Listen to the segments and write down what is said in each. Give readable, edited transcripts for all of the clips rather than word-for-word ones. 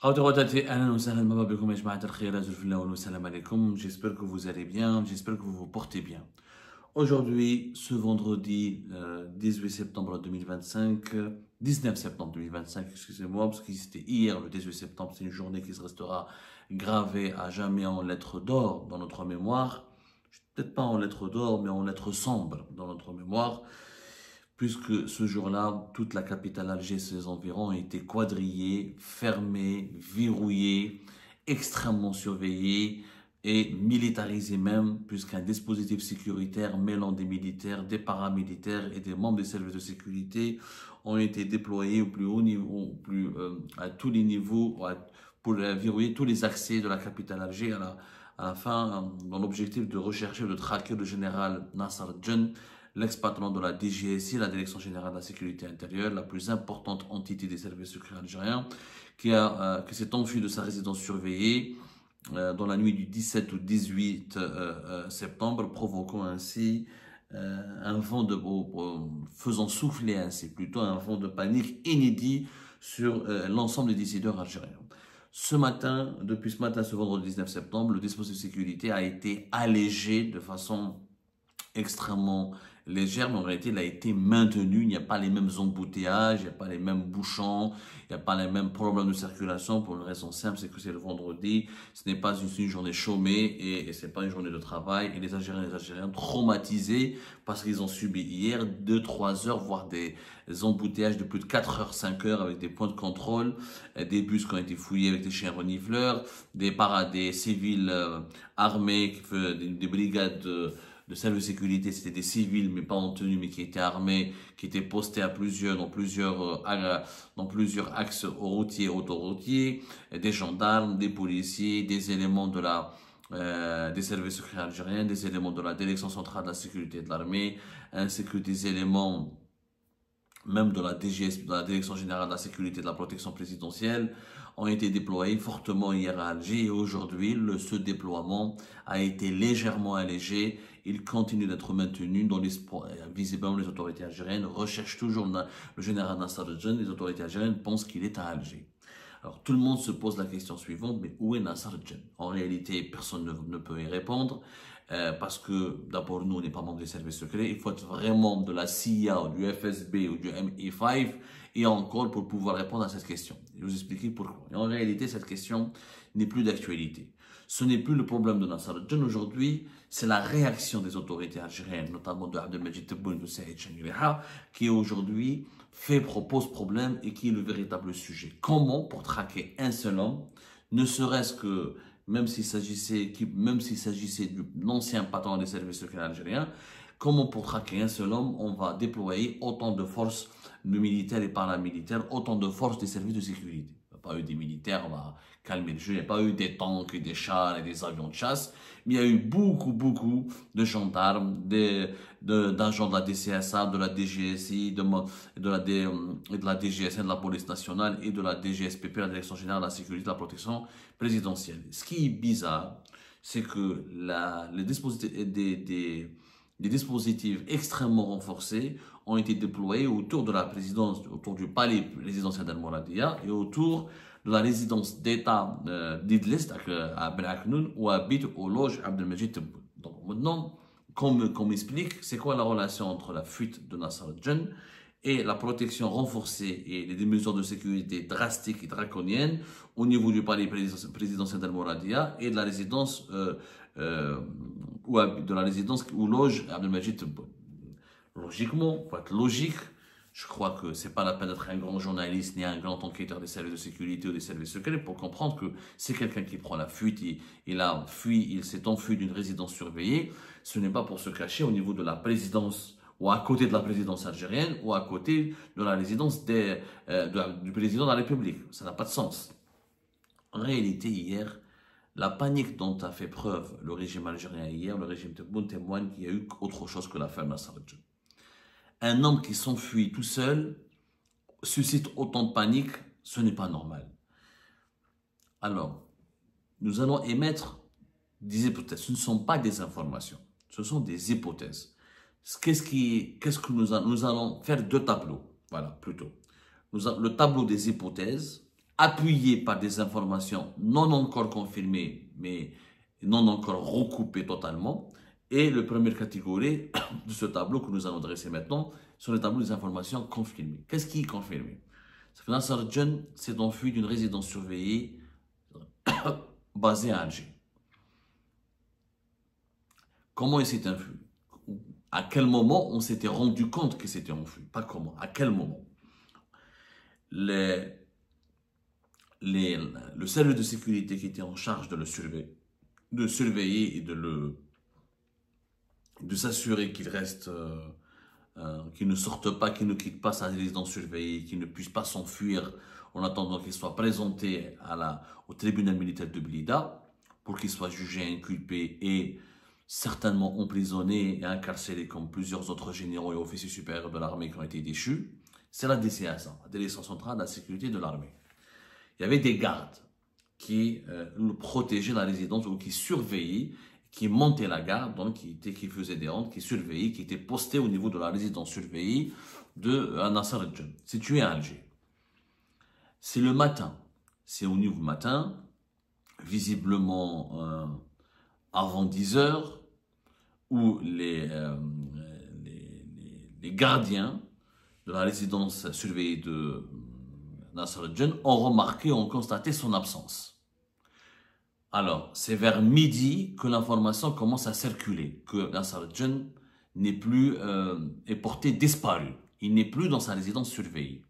J'espère que vous allez bien, j'espère que vous vous portez bien. Aujourd'hui, ce vendredi 18 septembre 2025, 19 septembre 2025, excusez-moi, parce que c'était hier le 18 septembre, c'est une journée qui se restera gravée à jamais en lettres d'or dans notre mémoire. Peut-être pas en lettres d'or, mais en lettres sombres dans notre mémoire, puisque ce jour-là, toute la capitale Alger et ses environs ont été quadrillée, fermée, verrouillée, extrêmement surveillée et militarisée même, puisqu'un dispositif sécuritaire mêlant des militaires, des paramilitaires et des membres des services de sécurité ont été déployés au plus haut niveau, à tous les niveaux, pour verrouiller tous les accès de la capitale Alger à la fin, dans l'objectif de rechercher, de traquer le général Nasser Djen, l'ex-patron de la DGSI, la Direction Générale de la Sécurité Intérieure, la plus importante entité des services secrets algériens, qui s'est enfui de sa résidence surveillée dans la nuit du 17 au 18 septembre, provoquant ainsi un vent faisant souffler ainsi plutôt un vent de panique inédit sur l'ensemble des décideurs algériens. Depuis ce matin, ce vendredi 19 septembre, le dispositif de sécurité a été allégé de façon extrêmement légère, mais en réalité, il a été maintenu. Il n'y a pas les mêmes embouteillages, il n'y a pas les mêmes bouchons, il n'y a pas les mêmes problèmes de circulation pour une raison simple, c'est que c'est le vendredi. Ce n'est pas une journée chômée et ce n'est pas une journée de travail. Et les Algériens et les Algériens traumatisés parce qu'ils ont subi hier 2-3 heures, voire des embouteillages de plus de 4 heures, 5 heures avec des points de contrôle, des bus qui ont été fouillés avec des chiens renifleurs, des civils armés, des brigades de service de sécurité, c'était des civils, mais pas en tenue, mais qui étaient armés, qui étaient postés dans plusieurs axes routiers, autoroutiers, des gendarmes, des policiers, des éléments des services secrets algériens, des éléments de la Direction centrale de la sécurité de l'armée, ainsi que des éléments même de la DGS, de la Direction Générale de la Sécurité et de la Protection Présidentielle, ont été déployés fortement hier à Alger et aujourd'hui, ce déploiement a été légèrement allégé. Il continue d'être maintenu dans l'espoir. Visiblement, les autorités algériennes recherchent toujours le général Nasser Djen. Les autorités algériennes pensent qu'il est à Alger. Alors, tout le monde se pose la question suivante, mais où est Nasser Djen? En réalité, personne ne peut y répondre. Parce que d'abord nous on n'est pas membre des services secrets, il faut être vraiment de la CIA ou du FSB ou du MI5 et encore pour pouvoir répondre à cette question. Je vais vous expliquer pourquoi. Et en réalité cette question n'est plus d'actualité. Ce n'est plus le problème de Nasser Djen aujourd'hui, c'est la réaction des autorités algériennes, notamment de Abdelmajid Tebboune et de Saïd Changriha, qui aujourd'hui pose problème et qui est le véritable sujet. Comment pour traquer un seul homme, ne serait-ce que même s'il s'agissait de l'ancien patron des services secrets algériens, comment pour traquer un seul homme, on va déployer autant de forces de militaires et paramilitaires, autant de forces des services de sécurité. Il n'y a pas eu des militaires, on va calmer le jeu, il n'y a pas eu des tanks, des chars et des avions de chasse, mais il y a eu beaucoup de gendarmes, d'agents de la DCSA, de la DGSI, de la DGSN, de la police nationale et de la DGSPP, la Direction Générale de la Sécurité et de la Protection Présidentielle. Ce qui est bizarre, c'est que des dispositifs extrêmement renforcés ont été déployés autour de la présidence, autour du palais présidentiel d'Al-Mouradia et autour de la résidence d'État d'Idlis à Ben Aknoun où habite aux loges Abdelmajid Tebboune. Donc maintenant, qu'on m'explique, c'est quoi la relation entre la fuite de Nasser Djen et la protection renforcée et les mesures de sécurité drastiques et draconiennes au niveau du palais présidentiel d'Al-Mouradia et de la résidence où loge Abdelmajid Tebboune. Logiquement, pour être logique, je crois que c'est pas la peine d'être un grand journaliste ni un grand enquêteur des services de sécurité ou des services secrets pour comprendre que c'est quelqu'un qui prend la fuite, il s'est enfui d'une résidence surveillée. Ce n'est pas pour se cacher au niveau de la présidence ou à côté de la présidence algérienne ou à côté de la résidence du président de la République. Ça n'a pas de sens. En réalité, hier, la panique dont a fait preuve le régime algérien hier, le régime Tebboune témoigne qu'il y a eu autre chose que l'affaire Nasser Djen. Un homme qui s'enfuit tout seul suscite autant de panique, ce n'est pas normal. Alors, nous allons émettre des hypothèses. Ce ne sont pas des informations, ce sont des hypothèses. Nous allons faire deux tableaux, voilà, plutôt. Le tableau des hypothèses appuyé par des informations non encore confirmées, mais non encore recoupées totalement. Et la première catégorie de ce tableau que nous allons dresser maintenant, sont les tableaux des informations confirmées. Qu'est-ce qui est confirmé? C'est que Nasser Al-Jan s'est enfui d'une résidence surveillée basée à Alger. Comment il s'est enfui? À quel moment on s'était rendu compte qu'il s'était enfui? Pas comment, à quel moment? Le service de sécurité qui était en charge de le surveiller et de s'assurer qu'il reste, qu'il ne sorte pas, qu'il ne quitte pas sa résidence surveillée, qu'il ne puisse pas s'enfuir en attendant qu'il soit présenté au tribunal militaire de Blida pour qu'il soit jugé, inculpé et certainement emprisonné et incarcéré comme plusieurs autres généraux et officiers supérieurs de l'armée qui ont été déchus. C'est la DCSA, la Direction centrale de la sécurité de l'armée. Il y avait des gardes qui protégeaient la résidence ou qui surveillaient, qui montaient la garde, donc qui faisaient des rondes, qui surveillaient, qui étaient postés au niveau de la résidence surveillée de Nasser Al-Jan, située à Alger. C'est le matin, c'est au niveau matin, visiblement avant 10 heures, où les gardiens de la résidence surveillée de Nasser Al-Jan ont remarqué, ont constaté son absence. Alors, c'est vers midi que l'information commence à circuler, que Nasser Al-Jan n'est plus, est porté disparu. Il n'est plus dans sa résidence surveillée.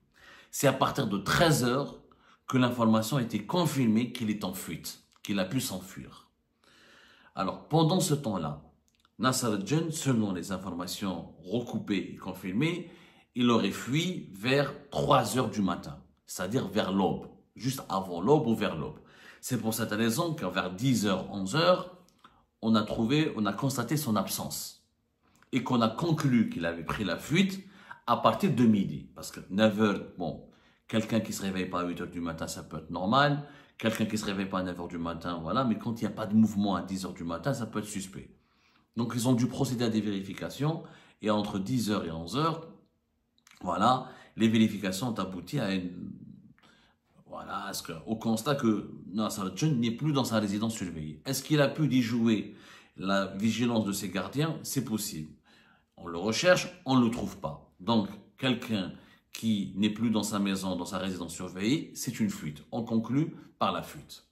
C'est à partir de 13 heures que l'information a été confirmée qu'il est en fuite, qu'il a pu s'enfuir. Alors, pendant ce temps-là, Nasser Al-Jan, selon les informations recoupées et confirmées, il aurait fui vers 3 heures du matin, c'est-à-dire vers l'aube, juste avant l'aube ou vers l'aube. C'est pour cette raison qu'à vers 10h, 11h, on a constaté son absence et qu'on a conclu qu'il avait pris la fuite à partir de midi. Parce que 9h, bon, quelqu'un qui ne se réveille pas à 8h du matin, ça peut être normal. Quelqu'un qui ne se réveille pas à 9h du matin, voilà. Mais quand il n'y a pas de mouvement à 10h du matin, ça peut être suspect. Donc, ils ont dû procéder à des vérifications. Et entre 10h et 11h, voilà, les vérifications ont abouti à au constat que Nasser Al-Jan n'est plus dans sa résidence surveillée. Est-ce qu'il a pu déjouer la vigilance de ses gardiens? C'est possible. On le recherche, on ne le trouve pas. Donc, quelqu'un qui n'est plus dans sa maison, dans sa résidence surveillée, c'est une fuite. On conclut par la fuite.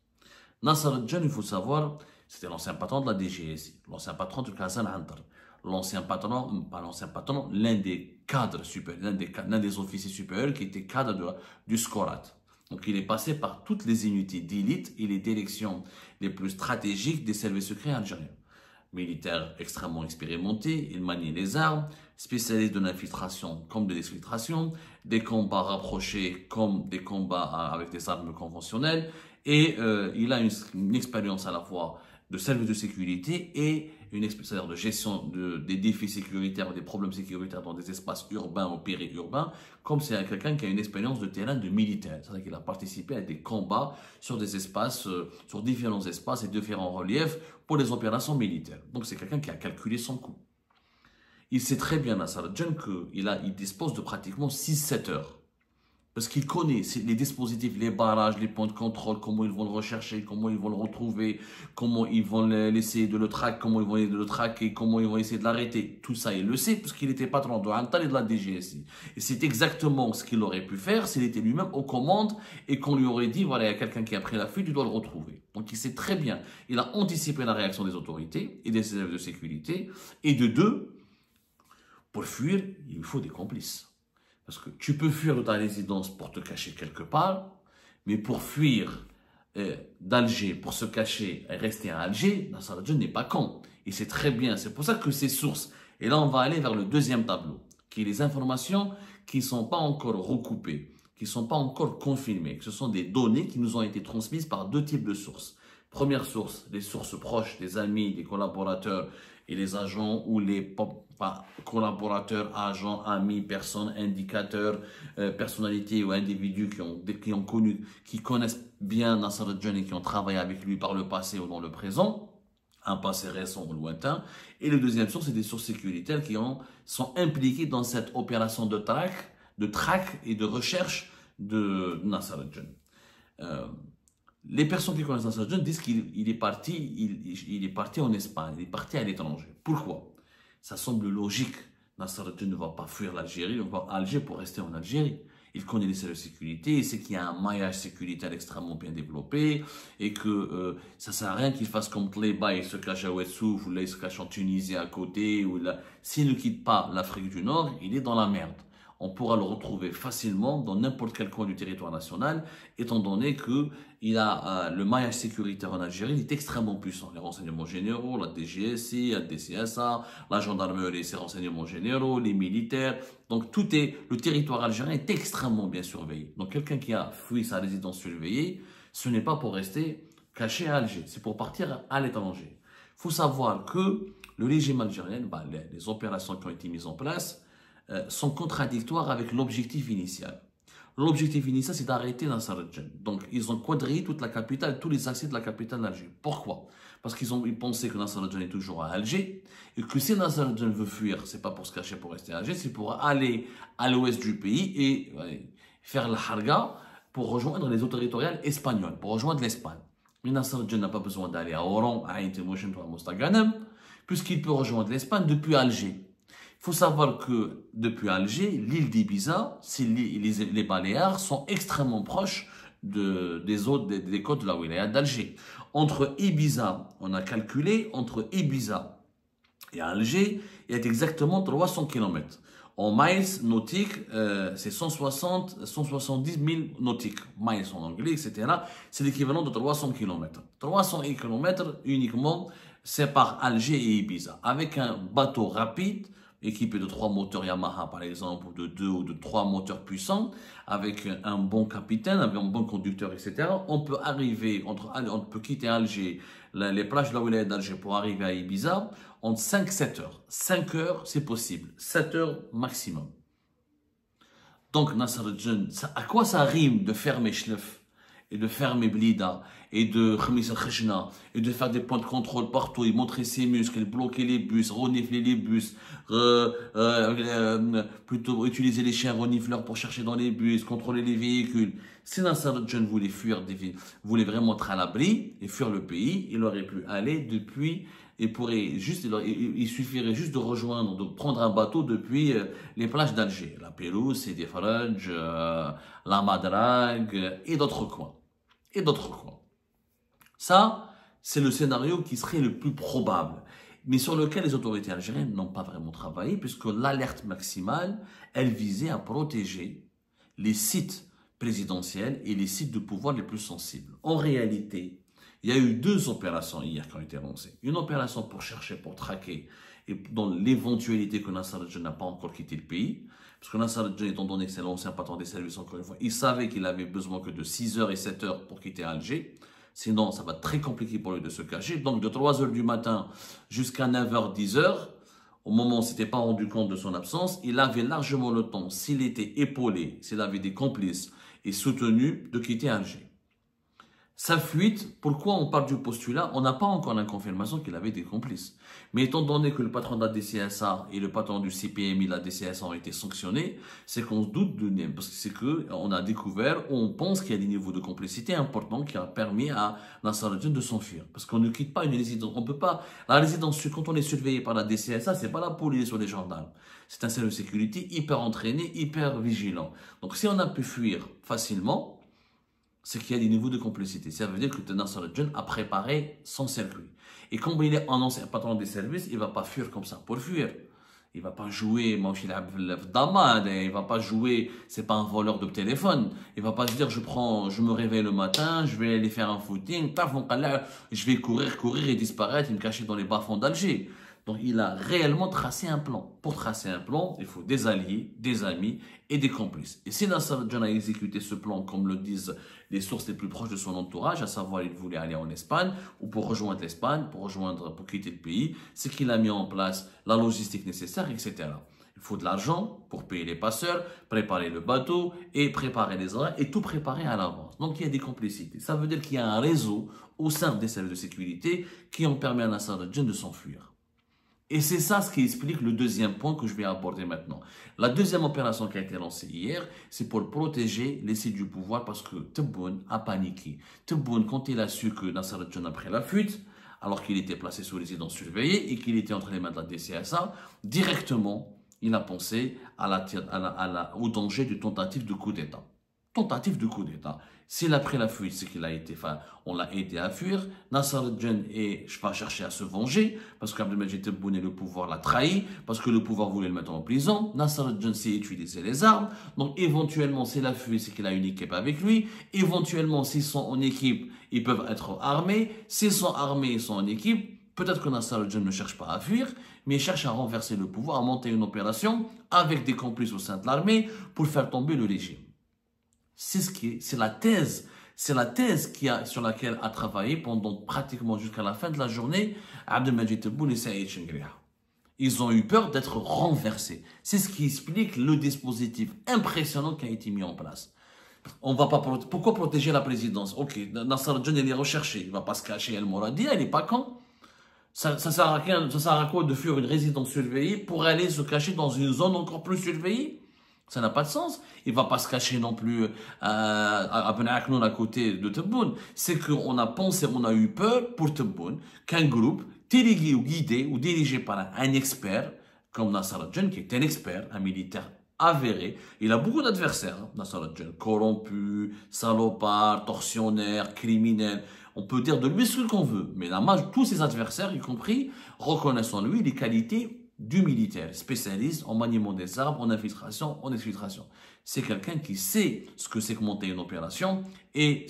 Nasser Al-Jan, il faut savoir, c'était l'ancien patron de la DGSI, l'ancien patron de Hassan Antar, l'ancien patron, pas l'ancien patron, l'un des cadres supérieurs, l'un des officiers supérieurs qui était cadre du SCORAT. Donc, il est passé par toutes les unités d'élite et les directions les plus stratégiques des services secrets algériens. Militaire extrêmement expérimenté, il maniait les armes, spécialiste de l'infiltration comme de l'exfiltration, des combats rapprochés comme des combats avec des armes conventionnelles, et il a une expérience à la fois de service de sécurité et une expérience de gestion des défis sécuritaires ou des problèmes sécuritaires dans des espaces urbains ou périurbains, comme c'est quelqu'un qui a une expérience de terrain de militaire. C'est-à-dire qu'il a participé à des combats sur des espaces, sur différents espaces et différents reliefs pour les opérations militaires. Donc c'est quelqu'un qui a calculé son coût. Il sait très bien, Nasser Al-Jan, qu'il dispose de pratiquement 6-7 heures. Parce qu'il connaît les dispositifs, les barrages, les points de contrôle, comment ils vont le rechercher, comment ils vont le retrouver, comment ils vont essayer de le traquer, comment ils vont essayer de le traquer, comment ils vont essayer de l'arrêter. Tout ça, il le sait, parce qu'il était patron de Antal et de la DGSI. Et c'est exactement ce qu'il aurait pu faire s'il était lui-même aux commandes et qu'on lui aurait dit, voilà, il y a quelqu'un qui a pris la fuite, tu dois le retrouver. Donc il sait très bien, il a anticipé la réaction des autorités et des services de sécurité. Et de deux, pour fuir, il faut des complices. Parce que tu peux fuir de ta résidence pour te cacher quelque part, mais pour fuir d'Alger, pour se cacher et rester à Alger, Nasser Al-Jan n'est pas con. Il sait très bien, c'est pour ça que ces sources, et là on va aller vers le deuxième tableau, qui est les informations qui ne sont pas encore recoupées, qui ne sont pas encore confirmées, que ce sont des données qui nous ont été transmises par deux types de sources. Première source, les sources proches, des amis, des collaborateurs et les agents ou les collaborateurs, agents, amis, personnes, indicateurs, personnalités ou individus qui connaissent bien Nasser Al-Jan et qui ont travaillé avec lui par le passé ou dans le présent, un passé récent ou lointain. Et la deuxième source, c'est des sources sécuritaires qui sont impliquées dans cette opération de traque et de recherche de Nasser Al-Jan. Euh, les personnes qui connaissent Nasser Al-Jinn disent qu'il est parti, il est parti en Espagne, il est parti à l'étranger. Pourquoi? Ça semble logique. Nasser Al-Jinn ne va pas fuir l'Algérie, il va à Alger pour rester en Algérie. Il connaît les services de sécurité, il sait qu'il y a un maillage sécuritaire extrêmement bien développé et que ça ne sert à rien qu'il fasse comme Tléba, il se cache à Ouessouf ou là il se cache en Tunisie à côté. S'il ne quitte pas l'Afrique du Nord, il est dans la merde. On pourra le retrouver facilement dans n'importe quel coin du territoire national, étant donné que le maillage sécuritaire en Algérie est extrêmement puissant. Les renseignements généraux, la DGSI, la DCSA, la gendarmerie et ses renseignements généraux, les militaires. Donc le territoire algérien est extrêmement bien surveillé. Donc quelqu'un qui a fui sa résidence surveillée, ce n'est pas pour rester caché à Alger, c'est pour partir à l'étranger. Il faut savoir que le régime algérien, les opérations qui ont été mises en place, sont contradictoires avec l'objectif initial. L'objectif initial, c'est d'arrêter Nasser Al-Jinn. Donc, ils ont quadrillé toute la capitale, tous les accès de la capitale d'Alger. Pourquoi? Parce qu'ils pensaient que Nasser Al-Jinn est toujours à Alger, et que si Nasser Al-Jinn veut fuir, c'est pas pour se cacher, pour rester à Alger, c'est pour aller à l'ouest du pays et faire la harga pour rejoindre les eaux territoriales espagnoles, pour rejoindre l'Espagne. Mais Nasser Al-Jinn n'a pas besoin d'aller à Oran, à Ain Temouchen ou à Mostaganem, puisqu'il peut rejoindre l'Espagne depuis Alger. Il faut savoir que depuis Alger, l'île d'Ibiza, les Baléares sont extrêmement proches des côtes de la wilaya d'Alger. Entre Ibiza, on a calculé, entre Ibiza et Alger, il y a exactement 300 km. En miles nautiques, c'est 170 000 nautiques. Miles en anglais, etc. C'est l'équivalent de 300 km. 300 km uniquement séparent Alger et Ibiza. Avec un bateau rapide, équipé de 3 moteurs Yamaha par exemple, ou de 2 ou de 3 moteurs puissants, avec un bon capitaine, avec un bon conducteur, etc. On peut arriver, on peut quitter Alger, les plages de la wilaya d'Alger pour arriver à Ibiza en 5-7 heures. 5 heures, c'est possible. 7 heures maximum. Donc, Nasser Al-Jinn, à quoi ça rime de fermer Chlef et de fermer Blida et de Khamis al-Khashna et de faire des points de contrôle partout et montrer ses muscles, bloquer les bus, renifler les bus, plutôt utiliser les chiens renifleurs pour chercher dans les bus, contrôler les véhicules. Si Nasser Al-Jinn voulait fuir, voulait vraiment être à l'abri et fuir le pays, il aurait pu aller depuis, il suffirait juste de rejoindre, de prendre un bateau depuis les plages d'Alger, la Pérouse, Sidi Faraj, la Madrague et d'autres coins. Ça, c'est le scénario qui serait le plus probable, mais sur lequel les autorités algériennes n'ont pas vraiment travaillé, puisque l'alerte maximale, elle visait à protéger les sites présidentiels et les sites de pouvoir les plus sensibles. En réalité, il y a eu 2 opérations hier qui ont été lancées. Une opération pour chercher, pour traquer, et dans l'éventualité que Nasser Al-Jinn n'a pas encore quitté le pays, parce que Nasser Al-Jinn, étant donné que c'est l'ancien patron des services, encore une fois, il savait qu'il avait besoin que de 6 heures et 7 heures pour quitter Alger. Sinon, ça va être très compliqué pour lui de se cacher. Donc, de 3 heures du matin jusqu'à 9 heures, 10 heures, au moment où on ne s'était pas rendu compte de son absence, il avait largement le temps, s'il était épaulé, s'il avait des complices et soutenu, de quitter Alger. Sa fuite, pourquoi on parle du postulat? On n'a pas encore la confirmation qu'il avait des complices. Mais étant donné que le patron de la DCSA et le patron du CPMI de la DCSA ont été sanctionnés, c'est qu'on se doute parce que c'est qu'on a découvert, on pense qu'il y a des niveaux de complicité importants qui ont permis à Nasser Al-Jinn de s'enfuir. Parce qu'on ne quitte pas une résidence. On peut pas, la résidence, quand on est surveillé par la DCSA, c'est pas la police ou les gendarmes. C'est un service de sécurité hyper entraîné, hyper vigilant. Donc si on a pu fuir facilement, c'est qu'il y a des niveaux de complicité. Ça veut dire que Nasser Al-Jinn a préparé son circuit. Et comme il est un ancien patron des services, il ne va pas fuir comme ça pour fuir. Il ne va pas jouer, il ne va pas jouer, c'est pas un voleur de téléphone. Il ne va pas se dire, je me réveille le matin, je vais aller faire un footing, je vais courir et disparaître et me cacher dans les bas-fonds d'Alger. Donc, il a réellement tracé un plan. Pour tracer un plan, il faut des alliés, des amis et des complices. Et si Nasser Al-Jinn a exécuté ce plan, comme le disent les sources les plus proches de son entourage, à savoir, il voulait aller en Espagne, ou pour rejoindre l'Espagne, pour quitter le pays, c'est qu'il a mis en place la logistique nécessaire, etc. Il faut de l'argent pour payer les passeurs, préparer le bateau et préparer les horaires et tout préparer à l'avance. Donc, il y a des complicités. Ça veut dire qu'il y a un réseau au sein des services de sécurité qui ont permis à Nasser Al-Jinn de s'enfuir. Et c'est ça ce qui explique le deuxième point que je vais aborder maintenant. La deuxième opération qui a été lancée hier, c'est pour protéger les sites du pouvoir parce que Tebboune a paniqué. Tebboune, quand il a su que Nasser al-Jinn a pris la fuite, alors qu'il était placé sous résidence surveillée et qu'il était entre les mains de la DCSA, directement, il a pensé au danger d'une tentative de coup d'État. Tentative de coup d'État. S'il a pris la fuite, c'est qu'il a été, on l'a aidé à fuir. Nasser al-Jinn va chercher à se venger parce qu'Abdelmajid Tebboune et le pouvoir l'a trahi, parce que le pouvoir voulait le mettre en prison. Nasser al-Jinn sait utiliser les armes. Donc, éventuellement, s'il a fui, c'est qu'il a une équipe avec lui. Éventuellement, s'ils sont en équipe, ils peuvent être armés. S'ils sont armés, ils sont en équipe. Peut-être que Nasser al-Jinn ne cherche pas à fuir, mais il cherche à renverser le pouvoir, à monter une opération avec des complices au sein de l'armée pour faire tomber le régime. C'est la thèse sur laquelle a travaillé pendant pratiquement jusqu'à la fin de la journée Abdelmajid Tebboune et Saïd Chenghria. Ils ont eu peur d'être renversés. C'est ce qui explique le dispositif impressionnant qui a été mis en place. Pourquoi protéger la présidence? Ok, Nasser al-Jinn il est recherché, il ne va pas se cacher, El Moradi, elle n'est pas quand. Ça sert à quoi de fuir une résidence surveillée pour aller se cacher dans une zone encore plus surveillée? Ça n'a pas de sens. Il ne va pas se cacher non plus à Ben Aknoun à côté de Tebboune. C'est qu'on a pensé, on a eu peur pour Tebboune qu'un groupe télégué ou guidé ou dirigé par un expert comme Nasser al-Jinn, qui est un expert, un militaire avéré. Il a beaucoup d'adversaires, Nasser al-Jinn, corrompu, salopard, tortionnaire, criminel. On peut dire de lui ce qu'on veut, mais tous ses adversaires, y compris, reconnaissent en lui les qualités du militaire, spécialiste en maniement des armes, en infiltration, en exfiltration. C'est quelqu'un qui sait ce que c'est que monter une opération et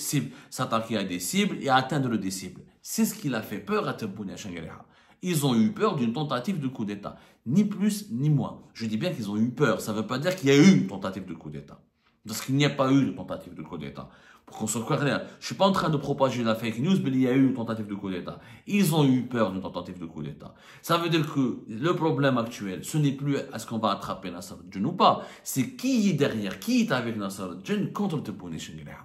s'attaquer à des cibles et atteindre des cibles. C'est ce qui a fait peur à Tebboune et à Chenghria. Ils ont eu peur d'une tentative de coup d'État. Ni plus, ni moins. Je dis bien qu'ils ont eu peur. Ça ne veut pas dire qu'il y a eu une tentative de coup d'État. Parce qu'il n'y a pas eu de tentative de coup d'État. Pour qu'on soit clair, je ne suis pas en train de propager la fake news, mais il y a eu une tentative de coup d'État. Ils ont eu peur d'une tentative de coup d'État. Ça veut dire que le problème actuel, ce n'est plus est-ce qu'on va attraper Nasser al-Jinn ou pas, c'est qui est derrière, qui est avec Nasser al-Jinn contre Tebboune et Chenghria.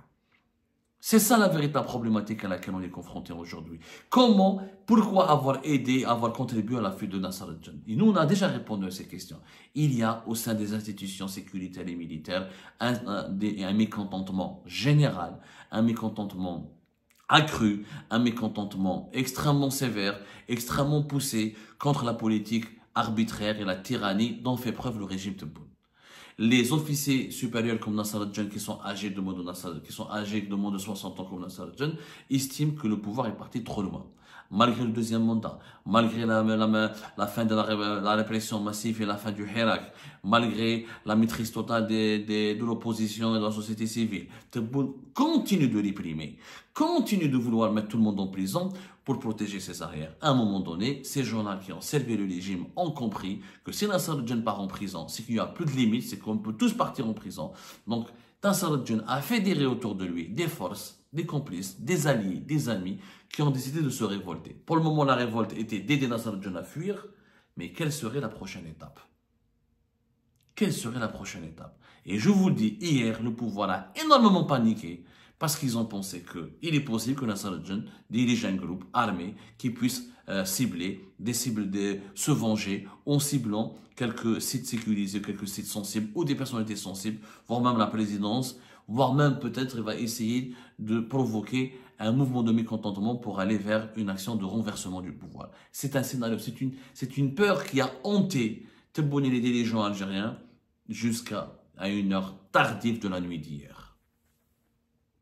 C'est ça la véritable problématique à laquelle on est confronté aujourd'hui. Pourquoi avoir aidé, avoir contribué à la fuite de Nasser al-Jinn? Et nous, on a déjà répondu à ces questions. Il y a au sein des institutions sécuritaires et militaires un mécontentement général, un mécontentement accru, un mécontentement extrêmement sévère, extrêmement poussé contre la politique arbitraire et la tyrannie dont fait preuve le régime Tebboune. Les officiers supérieurs comme Nasser al-Jinn qui sont âgés de moins de 60 ans comme Nasser al-Jinn estiment que le pouvoir est parti trop loin. Malgré le deuxième mandat, malgré la fin de la répression massive et la fin du Hirak, malgré la maîtrise totale de l'opposition et de la société civile, Tebboune continue de réprimer, continue de vouloir mettre tout le monde en prison pour protéger ses arrières. À un moment donné, ces gens-là qui ont servi le régime ont compris que si Nasser al-Jinn part en prison, c'est qu'il n'y a plus de limite, c'est qu'on peut tous partir en prison. Donc, Nasser al-Jinn a fédéré autour de lui des forces, des complices, des alliés, des amis qui ont décidé de se révolter. Pour le moment, la révolte était d'aider Nasser al-Jinn à fuir, mais quelle serait la prochaine étape? Quelle serait la prochaine étape? Et je vous le dis, hier, le pouvoir a énormément paniqué parce qu'ils ont pensé qu'il est possible que Nasser al-Jinn dirige un groupe armé qui puisse cibler, se venger en ciblant quelques sites sécurisés, quelques sites sensibles ou des personnalités sensibles, voire même la présidence, voire même peut-être il va essayer de provoquer un mouvement de mécontentement pour aller vers une action de renversement du pouvoir. C'est un scénario, c'est une peur qui a hanté Tebboune et les dirigeants algériens jusqu'à une heure tardive de la nuit d'hier.